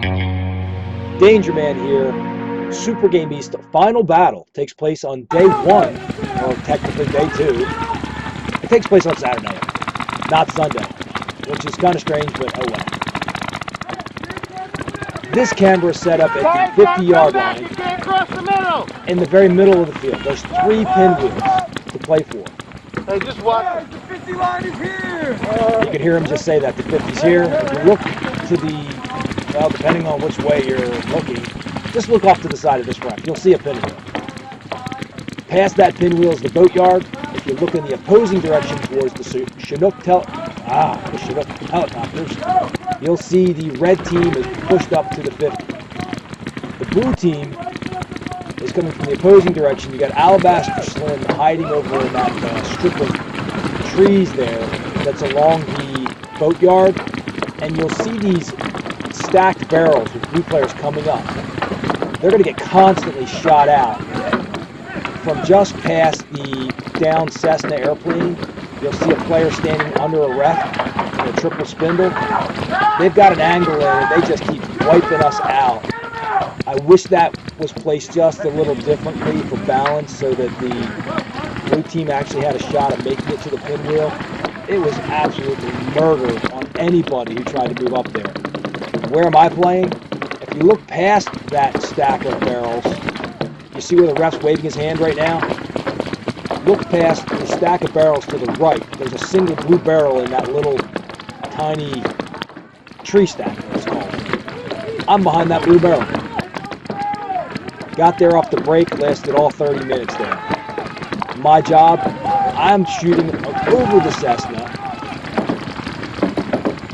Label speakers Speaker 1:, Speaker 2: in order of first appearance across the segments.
Speaker 1: DangerMan here. SuperGame East final battle takes place on day 1, or technically day 2. It takes place on Saturday, not Sunday, which is kind of strange, but oh well. This camera is set up at the 50-yard line in the very middle of the field. There's 3 pinwheels to play for.
Speaker 2: Hey, just watch.
Speaker 3: The 50 line is here!
Speaker 1: You can hear him just say that the 50's here. If you look to the, well, depending on which way you're looking, just look off to the side of this ramp. You'll see a pinwheel. Past that pinwheel is the boatyard. If you look in the opposing direction towards the Chinook helicopters, you'll see the red team is pushed up to the 50. The blue team is coming from the opposing direction. You got Alabaster Slim hiding over in that strip of trees there that's along the boatyard, and you'll see these stacked barrels with blue players coming up. They're going to get constantly shot out. From just past the down Cessna airplane, you'll see a player standing under a ref in a triple spindle. They've got an angle in and they just keep wiping us out. I wish that was placed just a little differently for balance so that the blue team actually had a shot at making it to the pinwheel. It was absolutely murder on anybody who tried to move up there. Where am I playing? If you look past that stack of barrels, you see where the ref's waving his hand right now? Look past the stack of barrels to the right. There's a single blue barrel in that little tiny tree stack, it's called. I'm behind that blue barrel. Got there off the break, lasted all 30 minutes there. My job, I'm shooting over the Cessna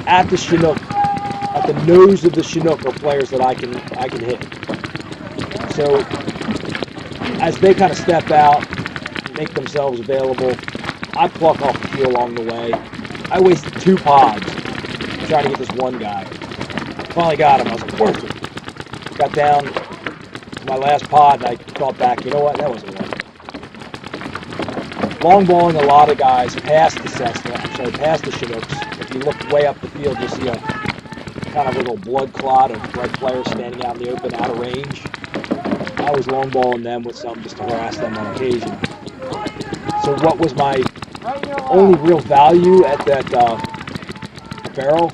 Speaker 1: at the Chinook, at the nose of the Chinook are players that I can hit. So as they kind of step out, make themselves available, I pluck off a few along the way. I wasted 2 pods trying to get this one guy. Finally got him. I was like, worth it. Got down to my last pod and I thought back, you know what, that wasn't worth it. Long balling a lot of guys past the Cessna, past the Chinooks. If you look way up the field, you'll see a kind of little blood clot of red players standing out in the open, out of range. I was long balling them with some just to harass them on occasion. So what was my only real value at that barrel?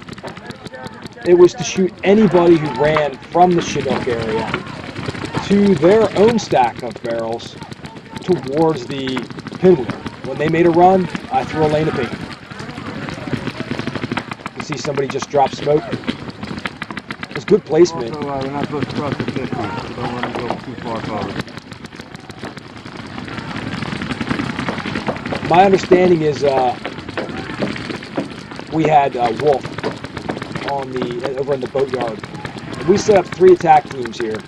Speaker 1: It was to shoot anybody who ran from the Chinook area to their own stack of barrels towards the pinwheel. When they made a run, I threw a lane of paint. You see somebody just drop smoke. It was good placement.
Speaker 2: Also, we're not supposed to cross the 50, so don't want to go too far forward.
Speaker 1: My understanding is we had Wolf on over in the boatyard. And we set up 3 attack teams here.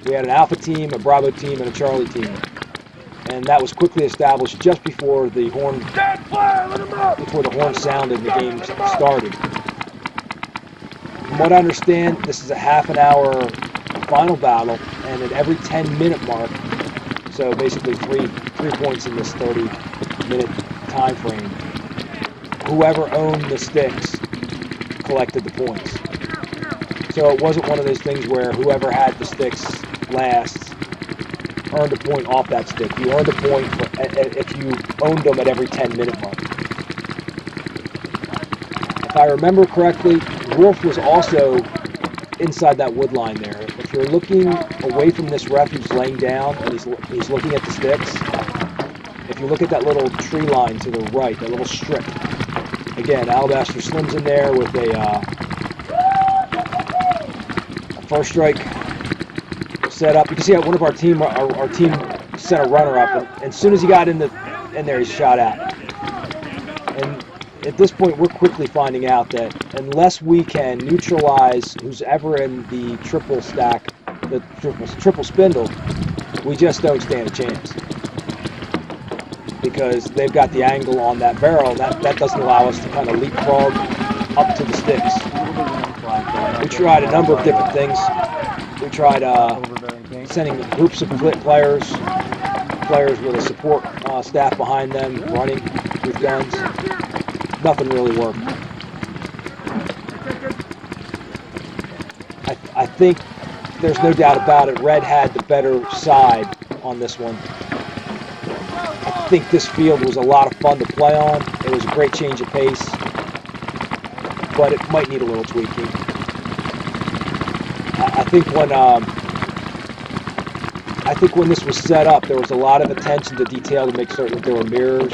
Speaker 1: We had an Alpha team, a Bravo team, and a Charlie team. And that was quickly established just before the horn sounded and the game started. From what I understand, this is a half an hour final battle, and at every 10-minute mark, so basically three points in this 30-minute time frame, whoever owned the sticks collected the points. So it wasn't one of those things where whoever had the sticks last earned a point off that stick. You earned a point if you owned them at every 10-minute mark. If I remember correctly, Wolf was also inside that wood line there. If you're looking away from this ref who's laying down and he's looking at the sticks, if you look at that little tree line to the right, that little strip, again, Alabaster Slim's in there with a first strike set up. You can see how one of our team set a runner up, and as soon as he got in there, he shot out. And at this point, we're quickly finding out that unless we can neutralize who's ever in the triple stack, the triple spindle, we just don't stand a chance. Because they've got the angle on that barrel, that doesn't allow us to kind of leapfrog up to the sticks. We tried a number of different things. We tried sending groups of players with a support staff behind them, running with guns. Nothing really worked. I think there's no doubt about it, Red had the better side on this one. I think this field was a lot of fun to play on. It was a great change of pace, but it might need a little tweaking. I think when this was set up, there was a lot of attention to detail to make certain that there were mirrors.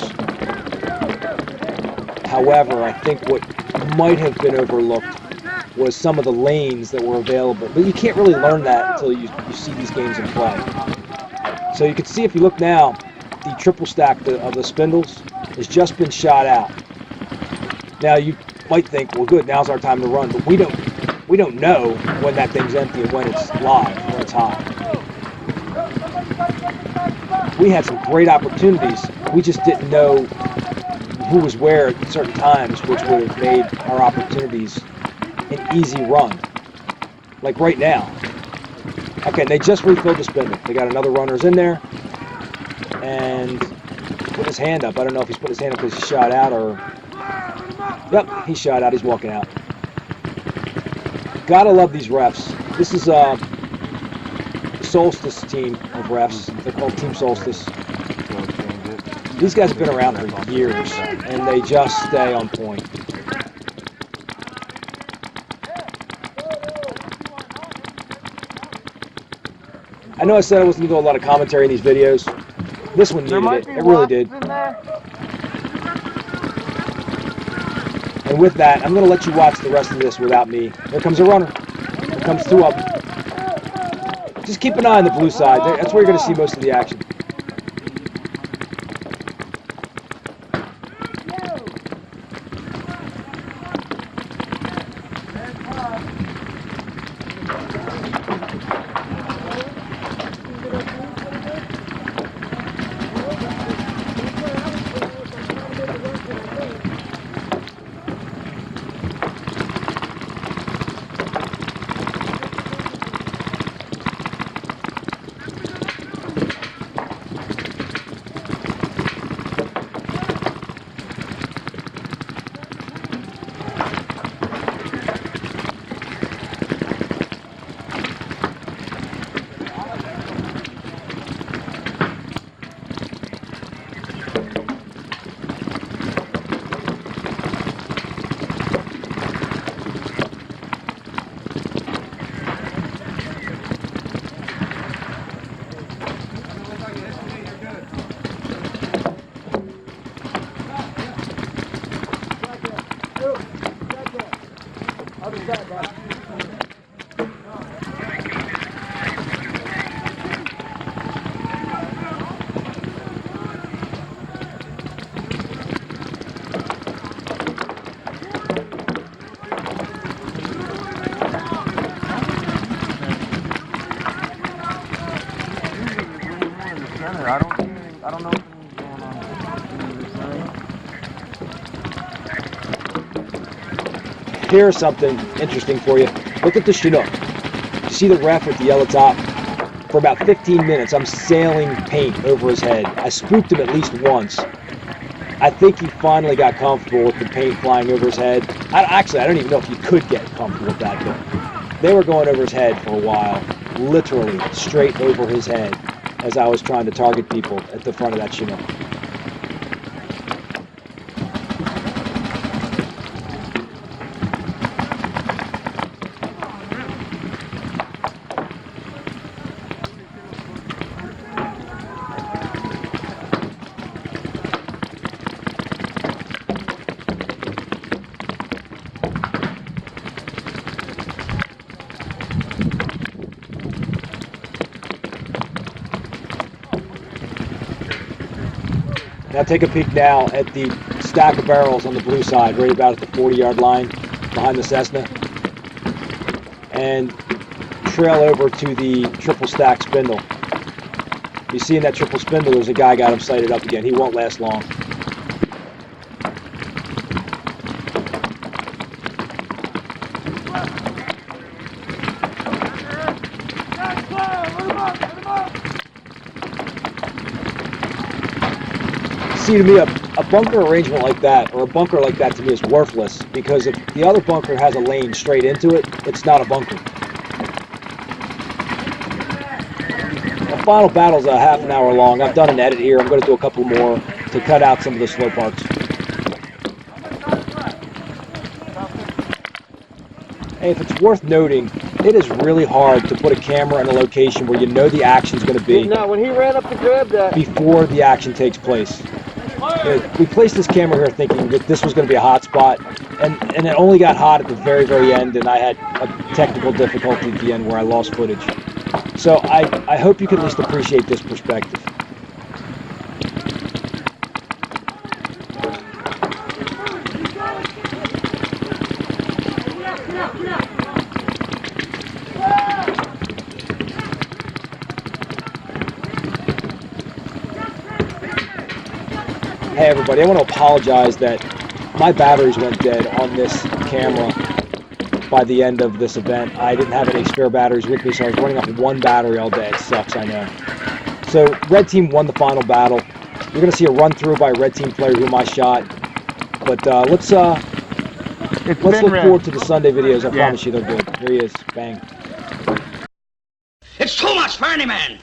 Speaker 1: However, I think what might have been overlooked was some of the lanes that were available. But you can't really learn that until you see these games in play. So you can see, if you look now, the triple stack of the spindles has just been shot out. Now you might think, well, good, now's our time to run, but we don't know when that thing's empty and when it's live, when it's hot. We had some great opportunities. We just didn't know who was where at certain times, which would have made our opportunities an easy run. Like right now. Okay, they just refilled the spindle. They got another runners in there. And he put his hand up. I don't know if he's put his hand up because he shot out or... Yep, he shot out. He's walking out. Gotta love these refs. This is the Solstice team of refs. They're called Team Solstice. These guys have been around for years, and they just stay on point. I know I said I wasn't going to do a lot of commentary in these videos. This one needed it. It really did. And with that, I'm going to let you watch the rest of this without me. Here comes a runner. Here comes two up. Just keep an eye on the blue side. That's where you're going to see most of the action.
Speaker 3: I don't know what's going on.
Speaker 1: Here's something interesting for you. Look at the Chinook. You see the ref with the yellow top? For about 15 minutes, I'm sailing paint over his head. I spooked him at least once. I think he finally got comfortable with the paint flying over his head. I don't even know if you could get comfortable with that, but they were going over his head for a while. Literally straight over his head as I was trying to target people at the front of that Chinook. Now take a peek now at the stack of barrels on the blue side, right about at the 40-yard line behind the Cessna. And trail over to the triple stack spindle. You see in that triple spindle, there's a guy got him sighted up again. He won't last long. See, to me, a bunker arrangement like that, or a bunker like that to me is worthless, because if the other bunker has a lane straight into it, it's not a bunker. The final battle's a half an hour long. I've done an edit here. I'm going to do a couple more to cut out some of the slow parts. Hey, if it's worth noting, it is really hard to put a camera in a location where you know the action's going to be.
Speaker 4: No, when he ran up to grab that.
Speaker 1: Before the action takes place. We placed this camera here thinking that this was going to be a hot spot, and it only got hot at the very, very end, and I had a technical difficulty at the end where I lost footage. So I hope you can at least appreciate this perspective. Hey everybody, I want to apologize that my batteries went dead on this camera by the end of this event. I didn't have any spare batteries with me, so I was running off one battery all day. It sucks, I know. So red team won the final battle. You're going to see a run through by a red team player whom I shot. But let's look forward to the Sunday videos. I promise you they're good. Here he is. Bang.
Speaker 5: It's too much for any man.